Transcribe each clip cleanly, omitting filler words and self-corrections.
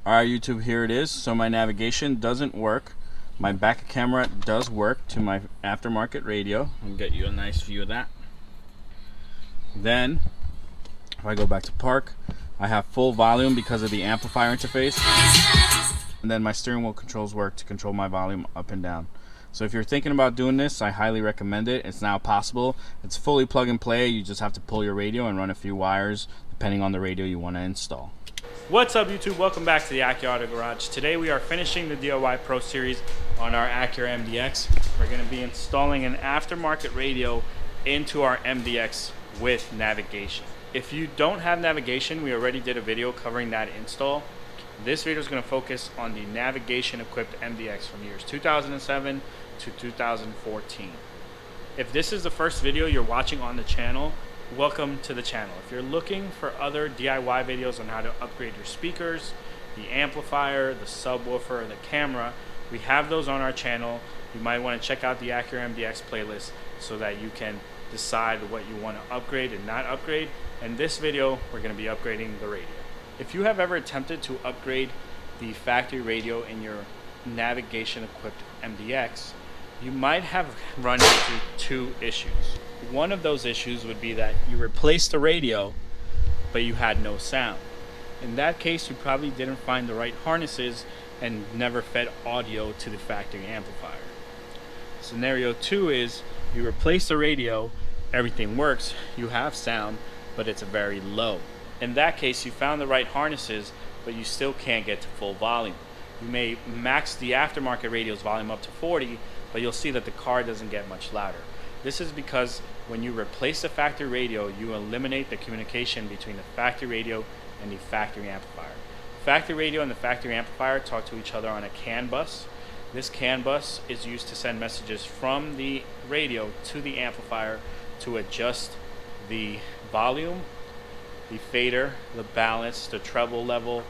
Alright YouTube, here it is. So my navigation doesn't work. My back camera does work to my aftermarket radio. I'll get you a nice view of that. Then, if I go back to park, I have full volume because of the amplifier interface. And then my steering wheel controls work to control my volume up and down. So if you're thinking about doing this, I highly recommend it. It's now possible. It's fully plug and play. You just have to pull your radio and run a few wires depending on the radio you want to install. What's up YouTube? Welcome back to the Acura Auto Garage. Today we are finishing the DIY Pro Series on our Acura MDX. We're going to be installing an aftermarket radio into our MDX with navigation. If you don't have navigation, we already did a video covering that install. This video is going to focus on the navigation equipped MDX from years 2007 to 2014. If this is the first video you're watching on the channel, welcome to the channel. If you're looking for other DIY videos on how to upgrade your speakers, the amplifier, the subwoofer, the camera, we have those on our channel. You might want to check out the Acura MDX playlist so that you can decide what you want to upgrade and not upgrade. In this video, we're going to be upgrading the radio. If you have ever attempted to upgrade the factory radio in your navigation equipped MDX, you might have run into two issues. One of those issues would be that you replaced the radio, but you had no sound. In that case, you probably didn't find the right harnesses and never fed audio to the factory amplifier. Scenario two is you replace the radio, everything works, you have sound, but it's very low. In that case, you found the right harnesses, but you still can't get to full volume. You may max the aftermarket radio's volume up to 40, but you'll see that the car doesn't get much louder. This is because when you replace the factory radio, you eliminate the communication between the factory radio and the factory amplifier. The factory radio and the factory amplifier talk to each other on a CAN bus. This CAN bus is used to send messages from the radio to the amplifier to adjust the volume, the fader, the balance, the treble level,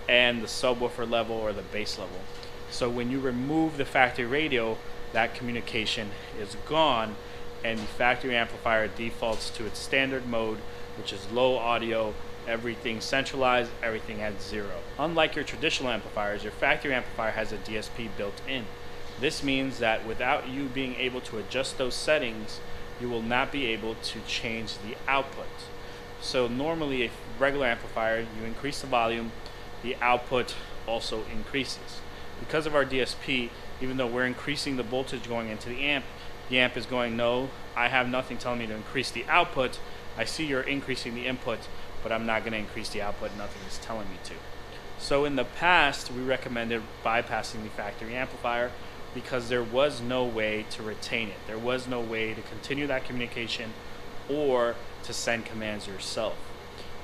and the subwoofer level or the bass level. So when you remove the factory radio, that communication is gone, and the factory amplifier defaults to its standard mode, which is low audio, everything centralized, everything at 0. Unlike your traditional amplifiers, your factory amplifier has a DSP built in. This means that without you being able to adjust those settings, you will not be able to change the output. So normally a regular amplifier, you increase the volume, the output also increases. Because of our DSP, even though we're increasing the voltage going into the amp is going, no, I have nothing telling me to increase the output. I see you're increasing the input, but I'm not going to increase the output. Nothing is telling me to. So in the past, we recommended bypassing the factory amplifier because there was no way to retain it. There was no way to continue that communication or to send commands yourself.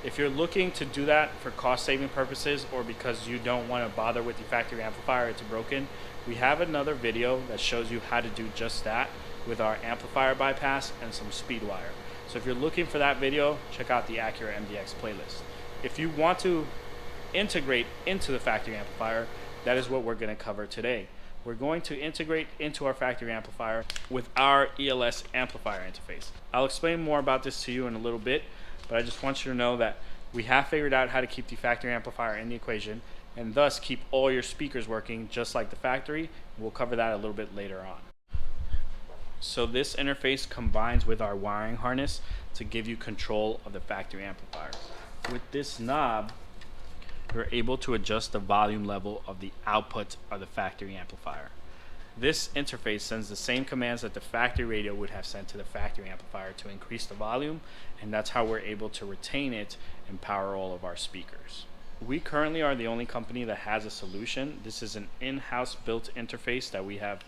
If you're looking to do that for cost saving purposes or because you don't want to bother with the factory amplifier, it's broken, we have another video that shows you how to do just that with our amplifier bypass and some speed wire. So if you're looking for that video, check out the Acura MDX playlist. If you want to integrate into the factory amplifier, that is what we're going to cover today. We're going to integrate into our factory amplifier with our ELS amplifier interface. I'll explain more about this to you in a little bit, but I just want you to know that we have figured out how to keep the factory amplifier in the equation and thus keep all your speakers working just like the factory. We'll cover that a little bit later on. So this interface combines with our wiring harness to give you control of the factory amplifier. With this knob, you're able to adjust the volume level of the output of the factory amplifier. This interface sends the same commands that the factory radio would have sent to the factory amplifier to increase the volume, and that's how we're able to retain it and power all of our speakers. We currently are the only company that has a solution. This is an in-house built interface that we have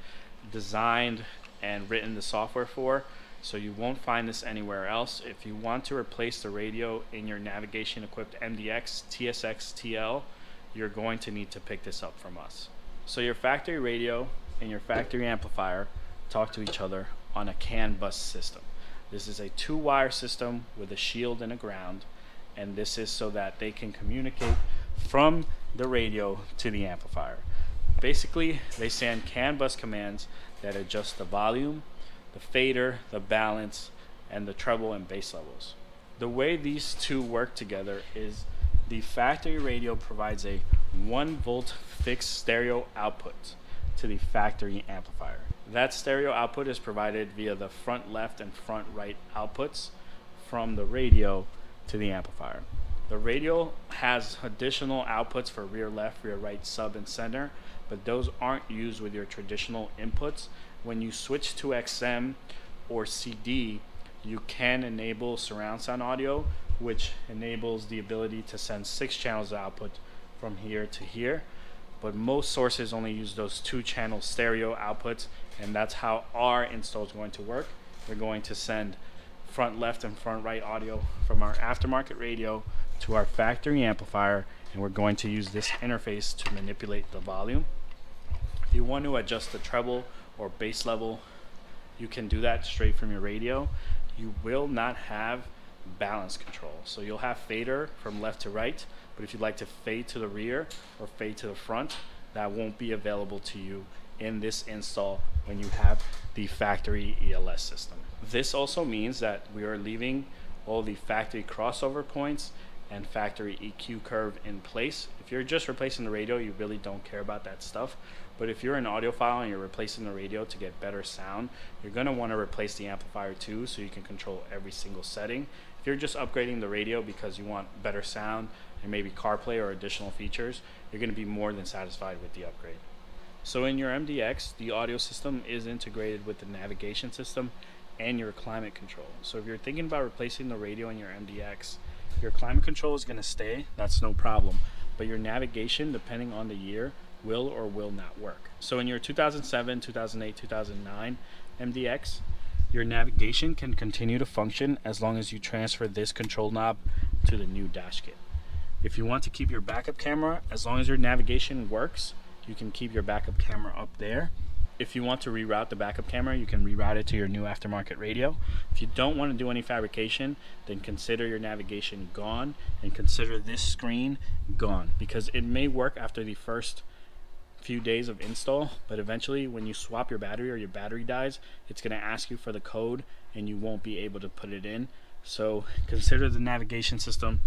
designed and written the software for, so you won't find this anywhere else. If you want to replace the radio in your navigation equipped MDX, TSX, TL, you're going to need to pick this up from us. So your factory radio and your factory amplifier talk to each other on a CAN bus system. This is a 2-wire system with a shield and a ground, and this is so that they can communicate from the radio to the amplifier. Basically, they send CAN bus commands that adjust the volume, the fader, the balance, and the treble and bass levels. The way these two work together is The factory radio provides a 1-volt fixed stereo output to the factory amplifier. That stereo output is provided via the front left and front right outputs from the radio to the amplifier. The radio has additional outputs for rear left, rear right, sub, and center, but those aren't used with your traditional inputs. When you switch to XM or CD, you can enable surround sound audio, which enables the ability to send 6 channels of output from here to here. But most sources only use those 2-channel stereo outputs, and that's how our install is going to work. We're going to send front left and front right audio from our aftermarket radio to our factory amplifier, and we're going to use this interface to manipulate the volume. If you want to adjust the treble or bass level, you can do that straight from your radio. You will not have balance control, so you'll have fader from left to right, but if you'd like to fade to the rear or fade to the front, that won't be available to you in this install when you have the factory ELS system. This also means that we are leaving all the factory crossover points and factory EQ curve in place. If you're just replacing the radio, you really don't care about that stuff. But if you're an audiophile and you're replacing the radio to get better sound, you're going to want to replace the amplifier too, so you can control every single setting. If you're just upgrading the radio because you want better sound and maybe CarPlay or additional features, you're going to be more than satisfied with the upgrade. So in your MDX, the audio system is integrated with the navigation system and your climate control. So if you're thinking about replacing the radio in your MDX, your climate control is going to stay, that's no problem. But your navigation, depending on the year, will or will not work. So in your 2007, 2008, 2009 MDX, your navigation can continue to function as long as you transfer this control knob to the new dash kit. If you want to keep your backup camera, as long as your navigation works, you can keep your backup camera up there. If you want to reroute the backup camera, you can reroute it to your new aftermarket radio. If you don't want to do any fabrication, then consider your navigation gone and consider this screen gone, because it may work after the first few days of install, but eventually when you swap your battery or your battery dies, it's going to ask you for the code and you won't be able to put it in. So consider the navigation system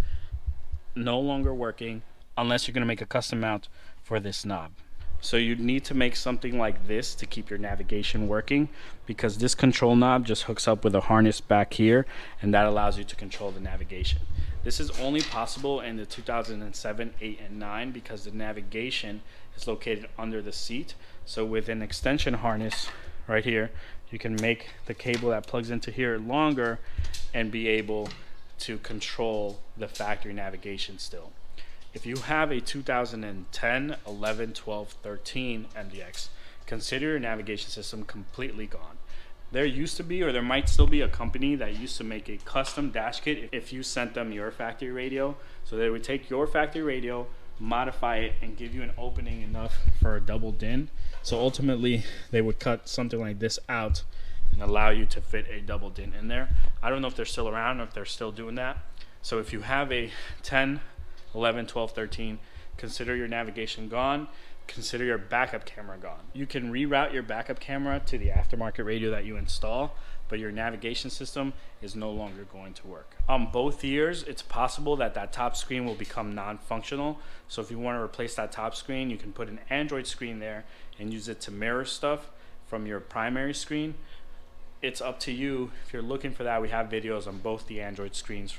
no longer working unless you're going to make a custom mount for this knob. So you'd need to make something like this to keep your navigation working, because this control knob just hooks up with a harness back here, and that allows you to control the navigation. This is only possible in the 2007, 8, and 9 because the navigation is located under the seat. So with an extension harness right here, you can make the cable that plugs into here longer and be able to control the factory navigation still. If you have a 2010, 11, 12, 13 MDX, consider your navigation system completely gone. There used to be, or there might still be, a company that used to make a custom dash kit if you sent them your factory radio. So they would take your factory radio, modify it, and give you an opening enough for a double DIN. So ultimately, they would cut something like this out and allow you to fit a double DIN in there. I don't know if they're still around or if they're still doing that. So if you have a 10, 11, 12, 13, consider your navigation gone, consider your backup camera gone. You can reroute your backup camera to the aftermarket radio that you install, but your navigation system is no longer going to work. On both years, it's possible that that top screen will become non-functional. So if you want to replace that top screen, you can put an Android screen there and use it to mirror stuff from your primary screen. It's up to you. If you're looking for that, we have videos on both the Android screens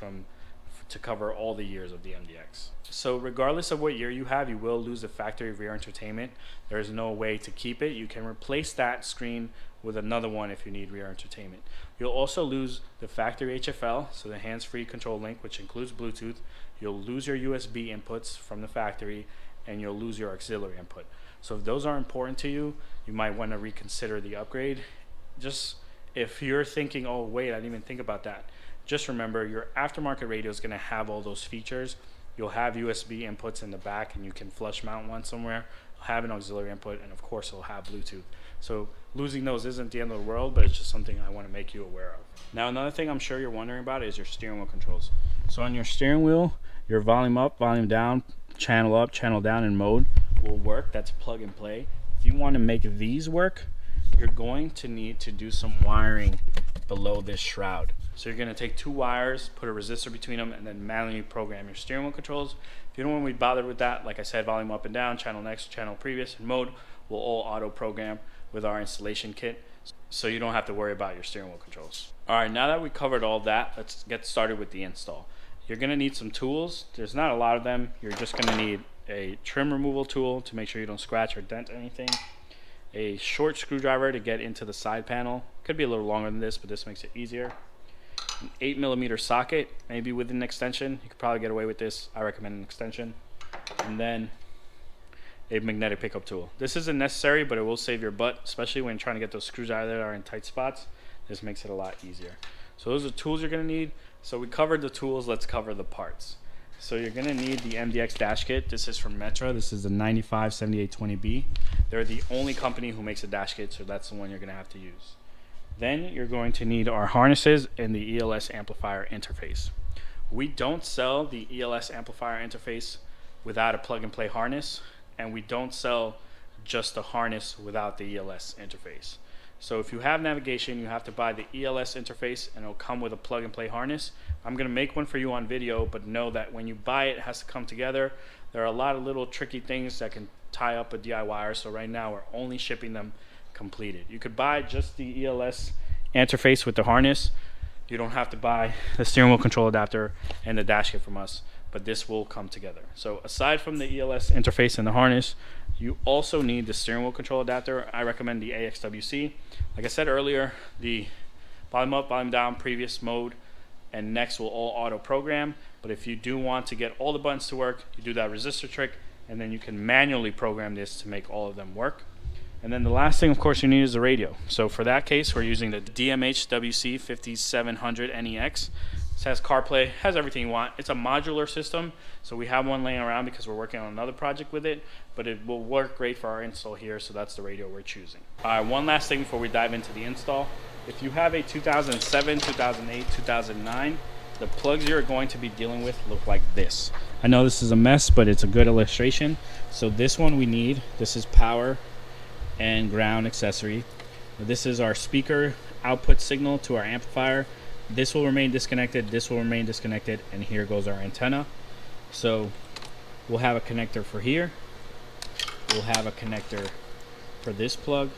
to cover all the years of the MDX. So regardless of what year you have, you will lose the factory rear entertainment. There is no way to keep it. You can replace that screen with another one if you need rear entertainment. You'll also lose the factory HFL, so the hands-free control link, which includes Bluetooth. You'll lose your USB inputs from the factory, and you'll lose your auxiliary input. So if those are important to you, you might want to reconsider the upgrade. Just if you're thinking, oh wait, I didn't even think about that, just remember your aftermarket radio is going to have all those features. You'll have USB inputs in the back, and you can flush mount one somewhere. You'll have an auxiliary input, and of course it'll have Bluetooth. So losing those isn't the end of the world, but it's just something I want to make you aware of. Now another thing I'm sure you're wondering about is your steering wheel controls. So on your steering wheel, your volume up, volume down, channel down, and mode will work. That's plug and play. If you want to make these work, you're going to need to do some wiring below this shroud. So you're going to take 2 wires, put a resistor between them, and then manually program your steering wheel controls. If you don't want to be bothered with that, like I said, volume up and down, channel next, channel previous, and mode will all auto program with our installation kit, so you don't have to worry about your steering wheel controls. Alright, now that we covered all that, let's get started with the install. You're going to need some tools. There's not a lot of them. You're just going to need a trim removal tool to make sure you don't scratch or dent anything, a short screwdriver to get into the side panel. Could be a little longer than this, but this makes it easier. An 8mm socket, maybe with an extension. You could probably get away with this. I recommend an extension. And then a magnetic pickup tool. This isn't necessary, but it will save your butt, especially when trying to get those screws out of there that are in tight spots. This makes it a lot easier. So those are the tools you're going to need. So we covered the tools, let's cover the parts. So you're going to need the MDX dash kit. This is from Metra. This is the 957820B. They're the only company who makes a dash kit, so that's the one you're going to have to use. Then you're going to need our harnesses and the ELS amplifier interface. We don't sell the ELS amplifier interface without a plug-and-play harness, and we don't sell just the harness without the ELS interface. So if you have navigation, you have to buy the ELS interface, and it'll come with a plug-and-play harness. I'm going to make one for you on video, but know that when you buy it, it has to come together. There are a lot of little tricky things that can tie up a DIYer, so right now we're only shipping them completed. You could buy just the ELS interface with the harness. You don't have to buy the steering wheel control adapter and the dash kit from us, but this will come together. So aside from the ELS interface and the harness, you also need the steering wheel control adapter. I recommend the AXWC. Like I said earlier, the volume up, volume down, previous, mode, and next will all auto program. But if you do want to get all the buttons to work, you do that resistor trick, and then you can manually program this to make all of them work. And then the last thing, of course, you need is a radio. So for that case, we're using the DMH-WC 5700 NEX. This has CarPlay, has everything you want. It's a modular system, so we have one laying around because we're working on another project with it, but it will work great for our install here, so that's the radio we're choosing. One last thing before we dive into the install. If you have a 2007, 2008, 2009, the plugs you're going to be dealing with look like this. I know this is a mess, but it's a good illustration. So this one we need. This is power and ground accessory. This is our speaker output signal to our amplifier. This will remain disconnected, this will remain disconnected, and here goes our antenna. So we'll have a connector for here, we'll have a connector for this plug,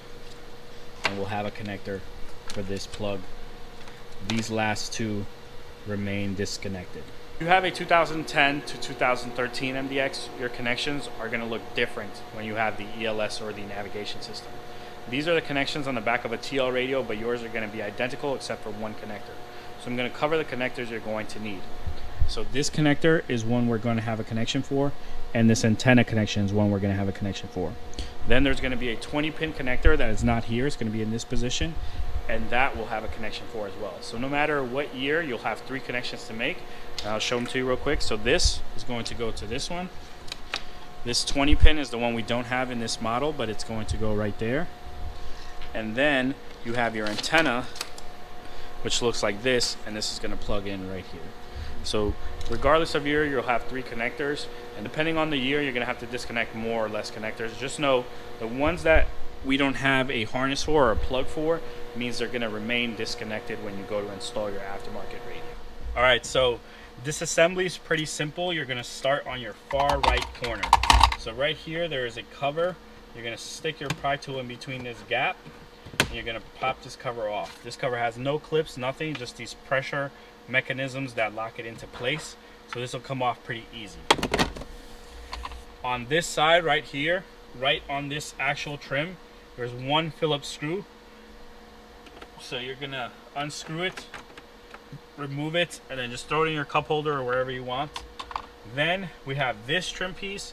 and we'll have a connector for this plug. These last two remain disconnected. If you have a 2010 to 2013 MDX, your connections are going to look different when you have the ELS or the navigation system. These are the connections on the back of a TL radio, but yours are going to be identical except for one connector. So I'm going to cover the connectors you're going to need. So this connector is one we're going to have a connection for, and this antenna connection is one we're going to have a connection for. Then there's going to be a 20-pin connector that is not here. It's going to be in this position, and that will have a connection for as well. So no matter what year, you'll have 3 connections to make. And I'll show them to you real quick. So this is going to go to this one. This 20-pin is the one we don't have in this model, but it's going to go right there. And then you have your antenna, which looks like this, and this is going to plug in right here. So regardless of year, you'll have 3 connectors, and depending on the year, you're going to have to disconnect more or less connectors. Just know the ones that we don't have a harness for or a plug for means they're going to remain disconnected when you go to install your aftermarket radio. All right, so this assembly is pretty simple. You're going to start on your far right corner. So right here, there is a cover. You're going to stick your pry tool in between this gap, and you're going to pop this cover off. This cover has no clips, nothing, just these pressure mechanisms that lock it into place. So this will come off pretty easy. On this side right here, right on this actual trim, there's one Phillips screw. So you're going to unscrew it, remove it, and then just throw it in your cup holder or wherever you want. Then we have this trim piece,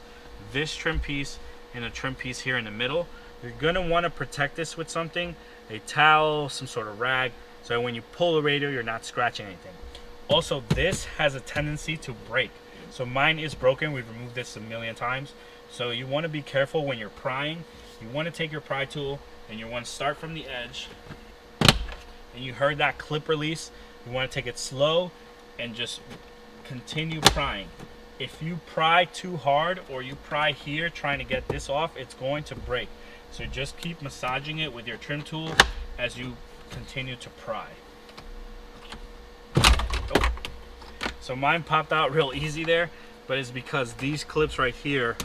and a trim piece here in the middle. You're going to want to protect this with something, a towel, some sort of rag, so when you pull the radio, you're not scratching anything. Also, this has a tendency to break. So mine is broken. We've removed this a million times. So you want to be careful when you're prying. You want to take your pry tool and you want to start from the edge. And you heard that clip release. You want to take it slow and just continue prying. If you pry too hard or you pry here trying to get this off, it's going to break. So just keep massaging it with your trim tool as you continue to pry. So mine popped out real easy there, but it's because these clips right here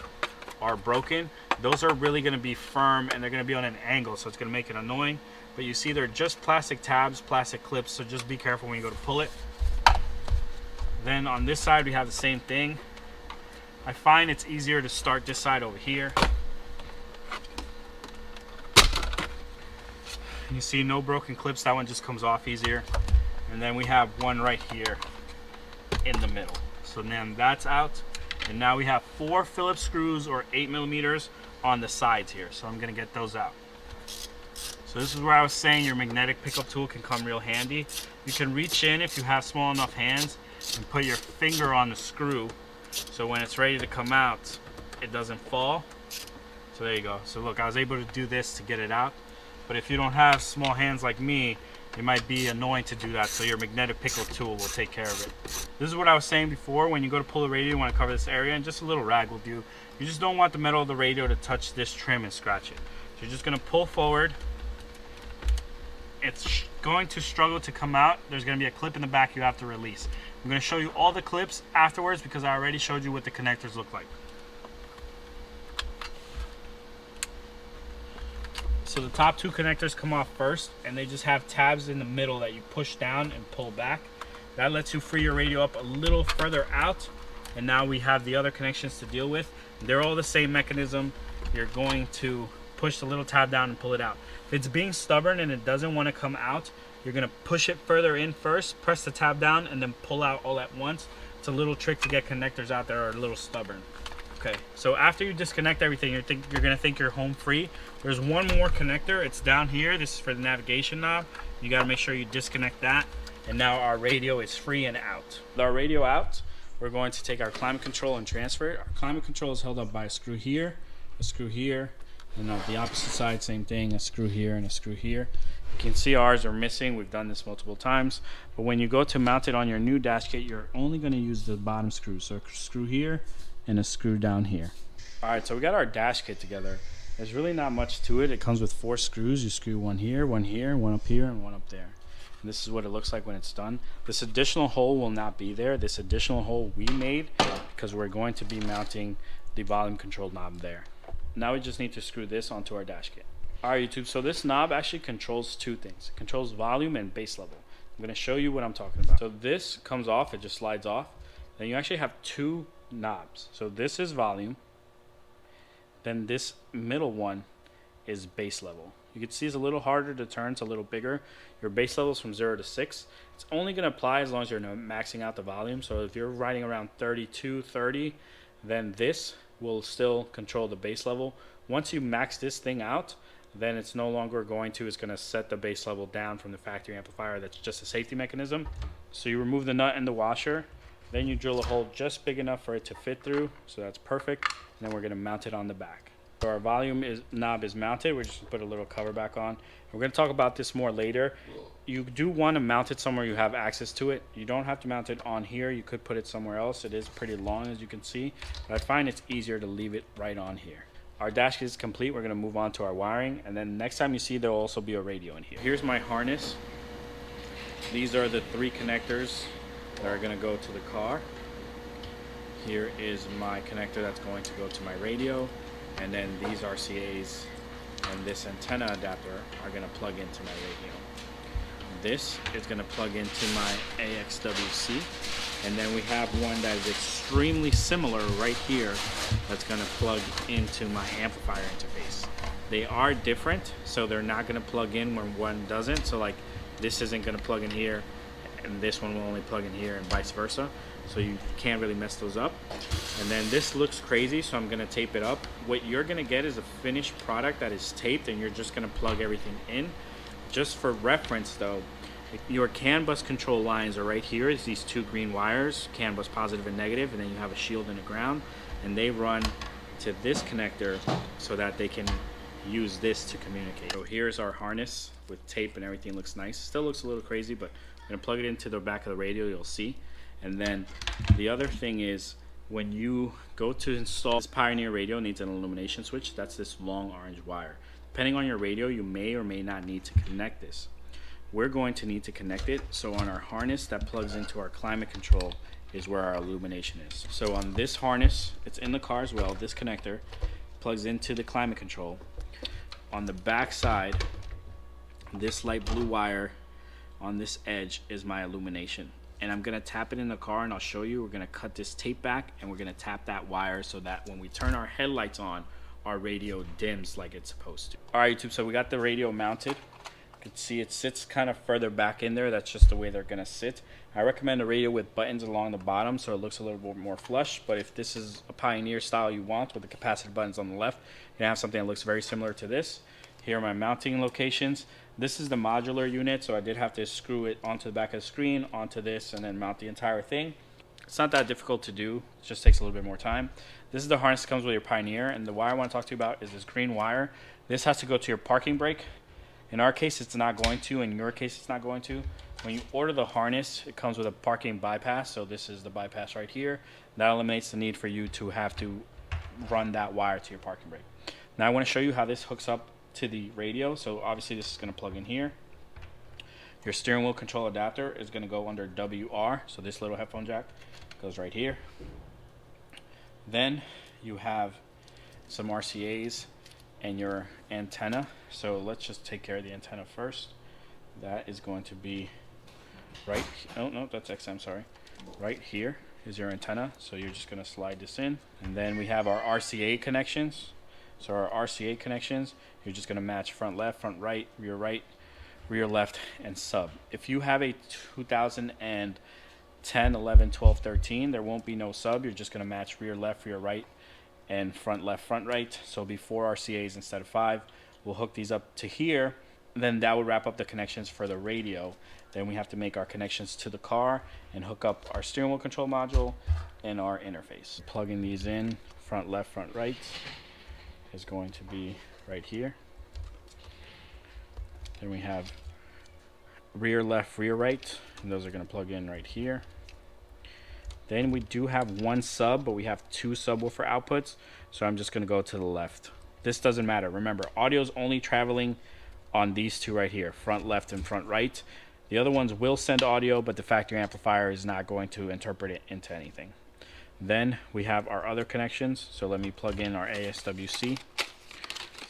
are broken. Those are really going to be firm and they're going to be on an angle, so it's going to make it annoying. But you see they're just plastic tabs, plastic clips, so just be careful when you go to pull it. Then on this side we have the same thing. I find it's easier to start this side over here. You see no broken clips, that one just comes off easier. And then we have one right here in the middle. So then that's out. And now we have 4 Phillips screws or 8mm on the sides here. So I'm gonna get those out. So this is where I was saying your magnetic pickup tool can come real handy. You can reach in if you have small enough hands and put your finger on the screw. So when it's ready to come out, it doesn't fall. So there you go. So look, I was able to do this to get it out. But if you don't have small hands like me, it might be annoying to do that, so your magnetic pickup tool will take care of it. This is what I was saying before. When you go to pull the radio, you want to cover this area, and just a little rag will do. You just don't want the metal of the radio to touch this trim and scratch it. So you're just going to pull forward. It's going to struggle to come out. There's going to be a clip in the back you have to release. I'm going to show you all the clips afterwards because I already showed you what the connectors look like. So the top 2 connectors come off first, and they just have tabs in the middle that you push down and pull back. That lets you free your radio up a little further out, and now we have the other connections to deal with. They're all the same mechanism. You're going to push the little tab down and pull it out. If it's being stubborn and it doesn't want to come out, you're going to push it further in first, press the tab down, and then pull out all at once. It's a little trick to get connectors out that are a little stubborn. Okay, so after you disconnect everything, you're gonna think you're home free. There's one more connector. It's down here. This is for the navigation knob. You gotta make sure you disconnect that. And now our radio is free and out. With our radio out, we're going to take our climate control and transfer it. Our climate control is held up by a screw here, and on the opposite side, same thing, a screw here and a screw here. You can see ours are missing. We've done this multiple times. But when you go to mount it on your new dash kit, you're only gonna use the bottom screw. So a screw here, and a screw down here. All right, so we got our dash kit together. There's really not much to it. It comes with 4 screws. You screw one here, one up here, and one up there. And this is what it looks like when it's done. This additional hole will not be there. This additional hole we made because we're going to be mounting the volume control knob there. Now we just need to screw this onto our dash kit. All right, YouTube, so this knob actually controls 2 things. It controls volume and base level. I'm gonna show you what I'm talking about. So this comes off, it just slides off. Then you actually have 2 knobs. So this is volume, then this middle one is base level. You can see it's a little harder to turn, it's a little bigger. Your base level is from 0 to 6. It's only going to apply as long as you're maxing out the volume. So if you're riding around 32, 30, then this will still control the base level. Once you max this thing out, then it's no longer it's going to set the base level down from the factory amplifier. That's just a safety mechanism. So you remove the nut and the washer. Then you drill a hole just big enough for it to fit through, so that's perfect. And then we're gonna mount it on the back. So our volume knob is mounted. We're just gonna put a little cover back on. We're gonna talk about this more later. You do want to mount it somewhere you have access to it. You don't have to mount it on here. You could put it somewhere else. It is pretty long, as you can see, but I find it's easier to leave it right on here. Our dash kit is complete. We're gonna move on to our wiring, and then next time you see, there'll also be a radio in here. Here's my harness. These are the 3 connectors that are going to go to the car. Here is my connector that's going to go to my radio, and then these RCAs and this antenna adapter are going to plug into my radio. This is going to plug into my AXWC, and then we have one that is extremely similar right here that's going to plug into my amplifier interface. They are different, so they're not going to plug in when one doesn't. So like this isn't going to plug in here, and this one will only plug in here, and vice versa. So you can't really mess those up. And then this looks crazy, so I'm gonna tape it up. What you're gonna get is a finished product that is taped, and you're just gonna plug everything in. Just for reference though, your CAN bus control lines are right here. Is these 2 green wires, CAN bus positive and negative, and then you have a shield and a ground, and they run to this connector so that they can use this to communicate. So here's our harness with tape and everything. Looks nice. Still looks a little crazy, but I'm gonna plug it into the back of the radio, you'll see. And then the other thing is, when you go to install this Pioneer radio, it needs an illumination switch. That's this long orange wire. Depending on your radio, you may or may not need to connect this. We're going to need to connect it. So on our harness that plugs into our climate control is where our illumination is. So on this harness, it's in the car as well, this connector plugs into the climate control. On the back side, this light blue wire on this edge is my illumination. And I'm gonna tap it in the car and I'll show you. We're gonna cut this tape back and we're gonna tap that wire so that when we turn our headlights on, our radio dims like it's supposed to. All right, YouTube, so we got the radio mounted. You can see it sits kind of further back in there. That's just the way they're gonna sit. I recommend a radio with buttons along the bottom so it looks a little bit more flush, but if this is a Pioneer style you want with the capacitive buttons on the left, you're gonna have something that looks very similar to this. Here are my mounting locations. This is the modular unit, so I did have to screw it onto the back of the screen, onto this, and then mount the entire thing. It's not that difficult to do. It just takes a little bit more time. This is the harness that comes with your Pioneer, and the wire I want to talk to you about is this green wire. This has to go to your parking brake. In our case, it's not going to. In your case, it's not going to. When you order the harness, it comes with a parking bypass, so this is the bypass right here. That eliminates the need for you to have to run that wire to your parking brake. Now I want to show you how this hooks up to the radio. So obviously this is going to plug in here. Your steering wheel control adapter is going to go under WR, so this little headphone jack goes right here. Then you have some RCAs and your antenna. So let's just take care of the antenna first. That is going to be right, oh no, that's XM, sorry. Right here is your antenna, so you're just going to slide this in. And then we have our RCA connections. So our RCA connections, you're just going to match front left, rear left, and sub. If you have a 2010, 11, 12, 13, there won't be no sub. You're just going to match rear left, rear right, and front left, front right. So it'll be 4 RCAs instead of 5. We'll hook these up to here. Then that would wrap up the connections for the radio. Then we have to make our connections to the car and hook up our steering wheel control module and our interface. Plugging these in, front left, front right, is going to be right here. Then we have rear left, rear right, and those are going to plug in right here. Then we do have one sub, but we have 2 subwoofer outputs, so I'm just going to go to the left. This doesn't matter. Remember, audio is only traveling on these 2 right here, front left and front right. The other ones will send audio, but the factory amplifier is not going to interpret it into anything. Then we have our other connections. So let me plug in our ASWC.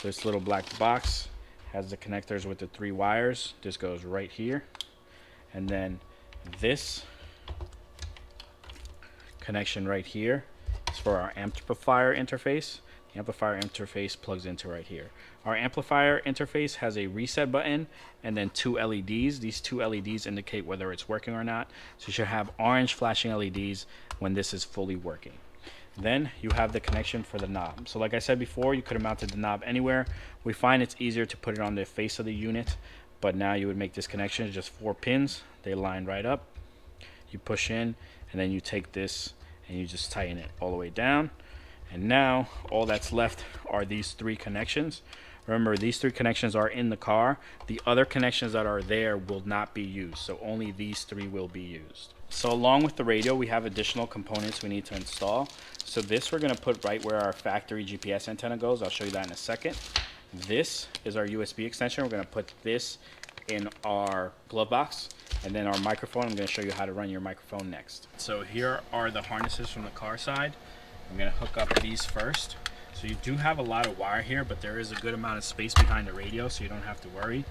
This little black box has the connectors with the 3 wires. This goes right here. And then this connection right here is for our amplifier interface. The amplifier interface plugs into right here. Our amplifier interface has a reset button and then 2 LEDs. These 2 LEDs indicate whether it's working or not. So you should have orange flashing LEDs when this is fully working. Then you have the connection for the knob. So like I said before, you could have mounted the knob anywhere. We find it's easier to put it on the face of the unit, but now you would make this connection. It's just 4 pins. They line right up. You push in, and then you take this and you just tighten it all the way down. And now all that's left are these 3 connections. Remember, these 3 connections are in the car. The other connections that are there will not be used, so only these 3 will be used. So along with the radio, we have additional components we need to install. So this we're going to put right where our factory GPS antenna goes. I'll show you that in a second. This is our USB extension. We're going to put this in our glove box. And then our microphone, I'm going to show you how to run your microphone next. So here are the harnesses from the car side. I'm going to hook up these first. So you do have a lot of wire here, but there is a good amount of space behind the radio, so you don't have to worry.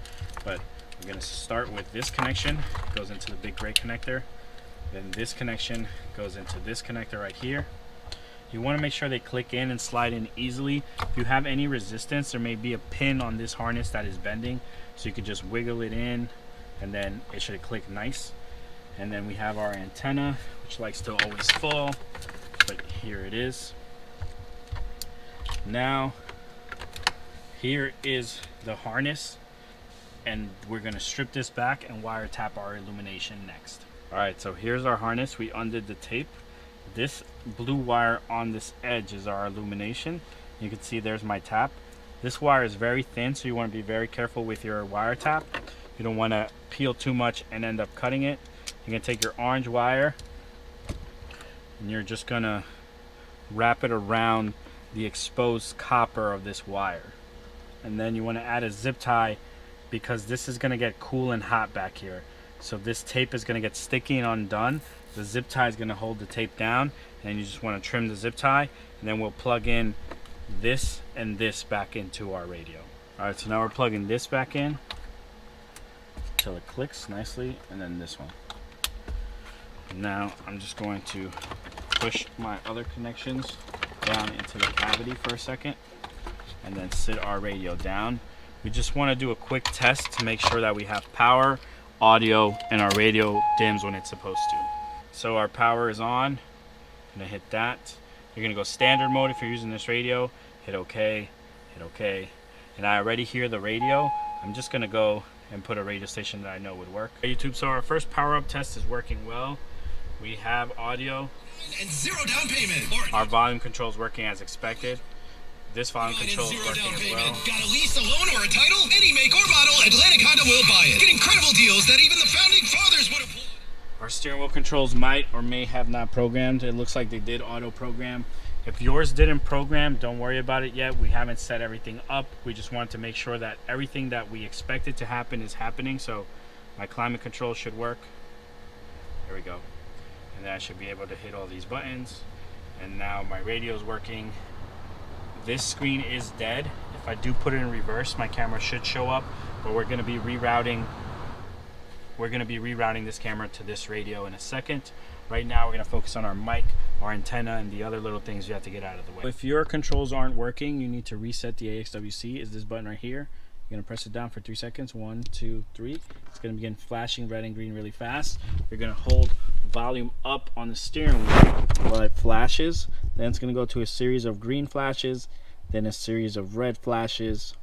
But we're going to start with this connection. It goes into the big gray connector. Then this connection goes into this connector right here. You want to make sure they click in and slide in easily. If you have any resistance, there may be a pin on this harness that is bending, so you can just wiggle it in and then it should click nice. And then we have our antenna, which likes to always fall, but here it is. Now here is the harness, and we're going to strip this back and wire tap our illumination next. Alright, so here's our harness. We undid the tape. This blue wire on this edge is our illumination. You can see there's my tap. This wire is very thin, so you want to be very careful with your wire tap. You don't want to peel too much and end up cutting it. You're going to take your orange wire and you're just going to wrap it around the exposed copper of this wire. And then you want to add a zip tie because this is going to get cool and hot back here. So this tape is going to get sticky and undone. The zip tie is going to hold the tape down, and you just want to trim the zip tie, and then we'll plug in this and this back into our radio. Alright, so now we're plugging this back in until it clicks nicely, and then this one. Now I'm just going to push my other connections down into the cavity for a second, and then sit our radio down. We just want to do a quick test to make sure that we have power, audio, and our radio dims when it's supposed to. So our power is on. I'm gonna hit that. You're gonna go standard mode if you're using this radio. Hit OK, hit OK. And I already hear the radio. I'm just gonna go and put a radio station that I know would work. Hey YouTube, so our first power up test is working well. We have audio. And 0 down payment. Our volume control is working as expected. This volume control is working as well. Got a lease, a loan, or a title? Any make or model, Atlantic Honda will buy it. Get incredible deals that even the founding fathers would have pulled. Our steering wheel controls might or may have not programmed. It looks like they did auto program. If yours didn't program, don't worry about it yet. We haven't set everything up. We just wanted to make sure that everything that we expected to happen is happening. So my climate control should work. There we go. And then I should be able to hit all these buttons. And now my radio is working. This screen is dead. If I do put it in reverse, my camera should show up, but we're going to be rerouting this camera to this radio in a second. Right now we're going to focus on our mic, our antenna, and the other little things you have to get out of the way. If your controls aren't working, you need to reset the AXWC. Is this button right here. You're going to press it down for 3 seconds. 1, 2, 3. It's going to begin flashing red and green really fast. You're going to hold volume up on the steering wheel while it flashes. Then it's going to go to a series of green flashes, then a series of red flashes,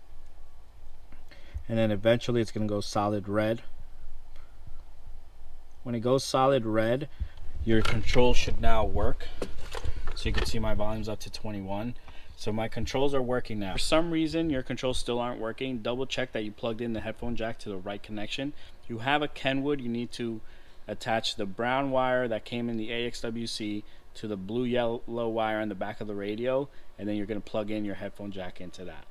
and then eventually it's going to go solid red. When it goes solid red, your control should now work. So you can see my volume's up to 21. So my controls are working now. For some reason your controls still aren't working, double check that you plugged in the headphone jack to the right connection. If you have a Kenwood, you need to attach the brown wire that came in the AXWC to the blue yellow wire on the back of the radio, and then you're going to plug in your headphone jack into that.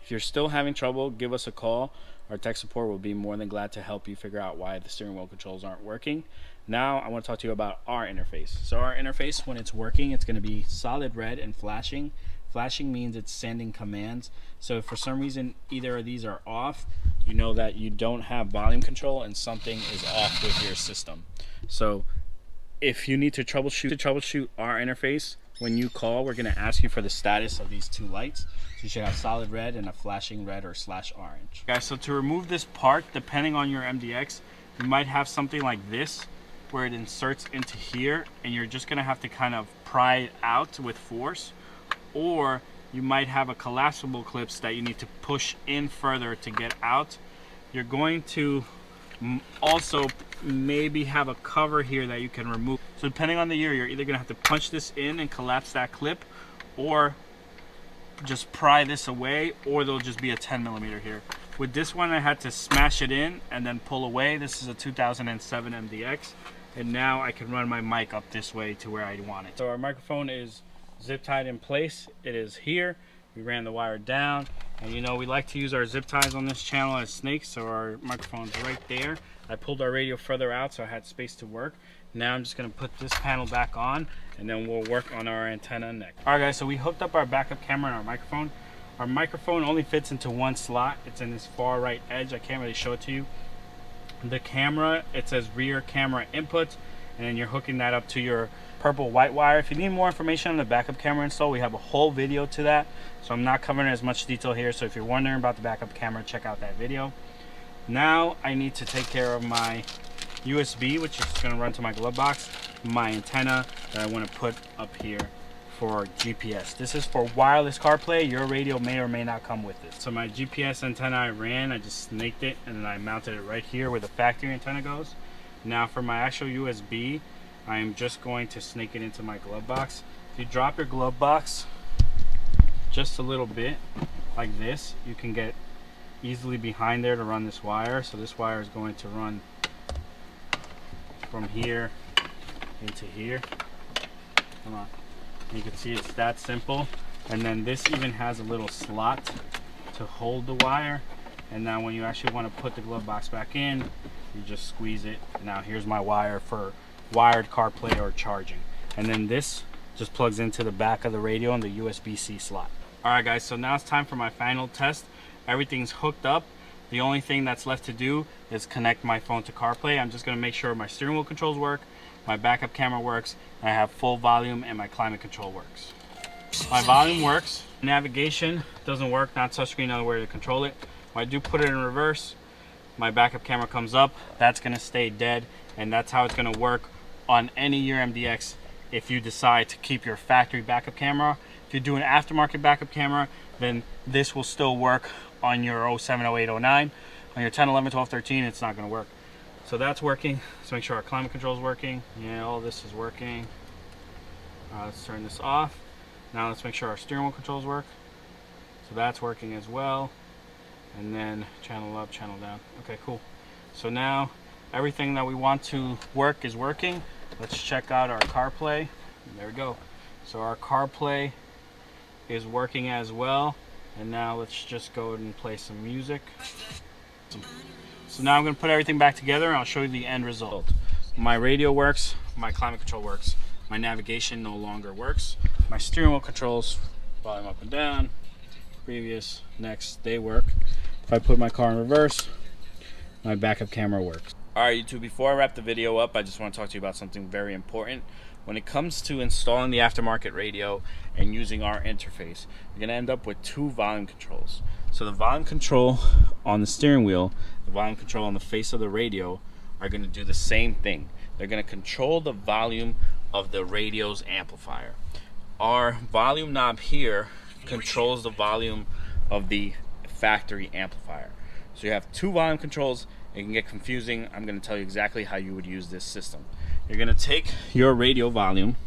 If you're still having trouble, give us a call. Our tech support will be more than glad to help you figure out why the steering wheel controls aren't working. Now I want to talk to you about our interface. So our interface, when it's working, it's going to be solid red and flashing. Flashing means it's sending commands. So if for some reason either of these are off, you know that you don't have volume control and something is off with your system. So if you need to troubleshoot our interface, when you call, we're going to ask you for the status of these two lights. So you should have solid red and a flashing red or /orange. Guys, so to remove this part, depending on your MDX, you might have something like this where it inserts into here, and you're just going to have to kind of pry it out with force. Or you might have a collapsible clips that you need to push in further to get out. You're going to also maybe have a cover here that you can remove. So depending on the year, you're either going to have to punch this in and collapse that clip, or just pry this away, or there'll just be a 10mm here. With this one, I had to smash it in and then pull away. This is a 2007 MDX, and now I can run my mic up this way to where I want it. So our microphone is zip tied in place. It is here. We ran the wire down, and you know we like to use our zip ties on this channel as snakes, so our microphone's right there. I pulled our radio further out so I had space to work. Now I'm just going to put this panel back on, and then we'll work on our antenna next. Alright guys, so we hooked up our backup camera and our microphone. Our microphone only fits into one slot. It's in this far right edge. I can't really show it to you. The camera, it says rear camera input, and then you're hooking that up to your purple white wire. If you need more information on the backup camera install, we have a whole video to that, so I'm not covering as much detail here. So if you're wondering about the backup camera, check out that video. Now I need to take care of my USB, which is going to run to my glove box, my antenna that I want to put up here for GPS. This is for wireless CarPlay. Your radio may or may not come with this. So my GPS antenna I ran, I just snaked it, and then I mounted it right here where the factory antenna goes. Now for my actual USB, I am just going to snake it into my glove box. If you drop your glove box just a little bit like this, you can get easily behind there to run this wire. So this wire is going to run from here into here. Come on. You can see it's that simple. And then this even has a little slot to hold the wire. And now when you actually want to put the glove box back in, you just squeeze it. Now here's my wire for wired CarPlay or charging. And then this just plugs into the back of the radio and the USB-C slot. Alright guys, so now it's time for my final test. Everything's hooked up. The only thing that's left to do is connect my phone to CarPlay. I'm just going to make sure my steering wheel controls work, my backup camera works, and I have full volume, and my climate control works. My volume works. Navigation doesn't work, not touchscreen, other way to control it. When I do put it in reverse, my backup camera comes up. That's going to stay dead, and that's how it's going to work on any year MDX if you decide to keep your factory backup camera. If you do an aftermarket backup camera, then this will still work on your 07, 08, 09. On your 10, 11, 12, 13, it's not going to work. So that's working. Let's make sure our climate control is working. Yeah, all this is working. Let's turn this off. Now let's make sure our steering wheel controls work. So that's working as well. And then channel up, channel down. Okay, cool. So now everything that we want to work is working. Let's check out our CarPlay. There we go. So our CarPlay is working as well. And now let's just go ahead and play some music. So now I'm going to put everything back together and I'll show you the end result. My radio works, my climate control works, my navigation no longer works, my steering wheel controls, volume up and down, previous, next, they work. If I put my car in reverse, my backup camera works. Alright YouTube, before I wrap the video up, I just want to talk to you about something very important. When it comes to installing the aftermarket radio and using our interface, you're going to end up with two volume controls. So the volume control on the steering wheel, the volume control on the face of the radio are going to do the same thing. They're going to control the volume of the radio's amplifier. Our volume knob here controls the volume of the factory amplifier. So you have two volume controls. It can get confusing. I'm going to tell you exactly how you would use this system. You're going to take your radio volume,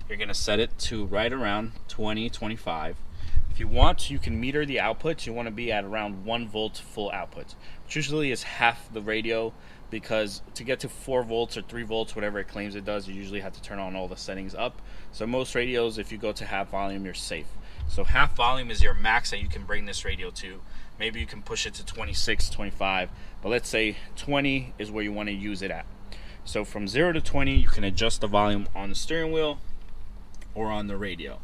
you're going to set it to right around 20, 25. If you want, you can meter the output. You want to be at around 1 volt full output, which usually is half the radio, because to get to 4 volts or 3 volts, whatever it claims it does, you usually have to turn on all the settings up. So most radios, if you go to half volume, you're safe. So half volume is your max that you can bring this radio to. Maybe you can push it to 26, 25, but let's say 20 is where you want to use it at. So from 0 to 20, you can adjust the volume on the steering wheel or on the radio.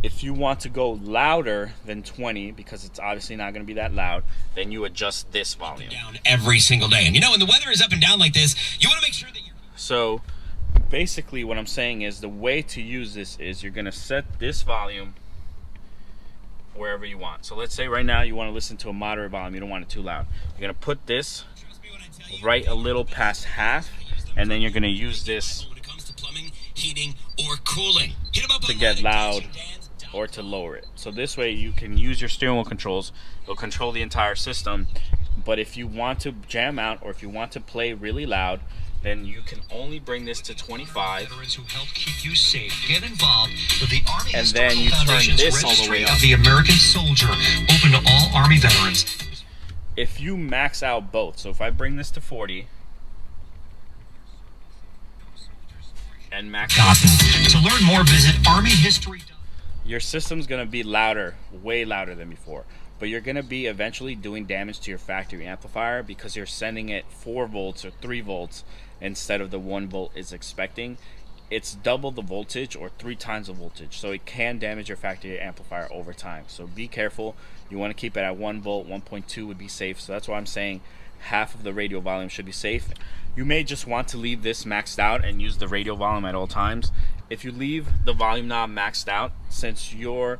If you want to go louder than 20, because it's obviously not going to be that loud, then you adjust this volume. Down every single day. And you know, when the weather is up and down like this, you want to make sure that you're... So basically what I'm saying is the way to use this is you're going to set this volume wherever you want. So let's say right now you want to listen to a moderate volume. You don't want it too loud. You're going to put this right a little past half, and then you're going to use this when it comes to plumbing, heating, or cooling. Hit 'em up to online get at loud DansDans.com. or to lower it. So this way you can use your steering wheel controls. It'll control the entire system. But if you want to jam out or if you want to play really loud, then you can only bring this to 25. Veterans who help keep you safe. Get involved with the Army And Historical then you turn Foundation's this all the Registry way up. of the American Soldier, open to all Army veterans. If you max out both, so if I bring this to 40 and max out, To learn more, visit armyhistory.com. your system's going to be louder, way louder than before. But you're going to be eventually doing damage to your factory amplifier because you're sending it 4 volts or 3 volts instead of the 1 volt it's expecting. It's double the voltage or 3 times the voltage, so it can damage your factory amplifier over time. So be careful. You want to keep it at 1 volt. 1.2 would be safe. So that's why I'm saying half of the radio volume should be safe. You may just want to leave this maxed out and use the radio volume at all times. If you leave the volume knob maxed out, since you're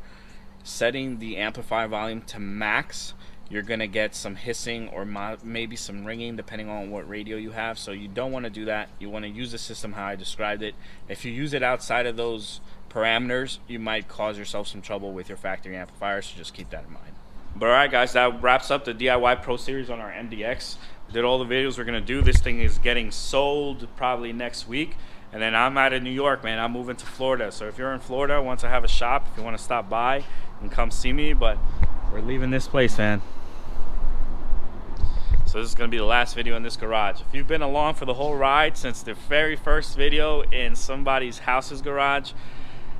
setting the amplifier volume to max, you're gonna get some hissing or maybe some ringing depending on what radio you have. So you don't want to do that. You want to use the system how I described it. If you use it outside of those parameters, you might cause yourself some trouble with your factory amplifier, so just keep that in mind. But alright guys, that wraps up the DIY Pro Series on our MDX. We did all the videos we're gonna do. This thing is getting sold probably next week. And then I'm out of New York, man. I'm moving to Florida. So if you're in Florida, once I have a shop, if you want to stop by, you can come see me. But we're leaving this place, man. So this is going to be the last video in this garage. If you've been along for the whole ride since the very first video in somebody's house's garage,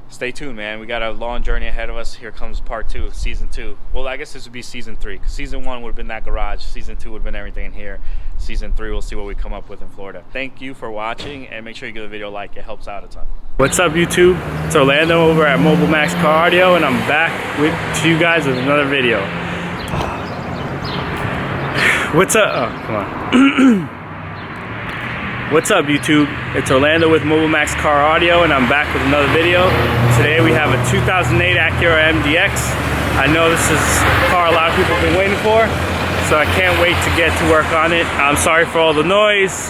stay tuned, man. We got a long journey ahead of us. Here comes part 2, season 2. Well, I guess this would be season 3. 'Cause season 1 would have been that garage. Season 2 would have been everything in here. Season 3, we'll see what we come up with in Florida. Thank you for watching, and make sure you give the video a like. It helps out a ton. What's up, YouTube? It's Orlando over at Mobile Max Car Audio, and I'm back to you guys with another video. What's up? Oh, come on. What's up, YouTube? It's Orlando with Mobile Max Car Audio, and I'm back with another video. Today we have a 2008 Acura MDX. I know this is a car a lot of people have been waiting for, so I can't wait to get to work on it. I'm sorry for all the noise.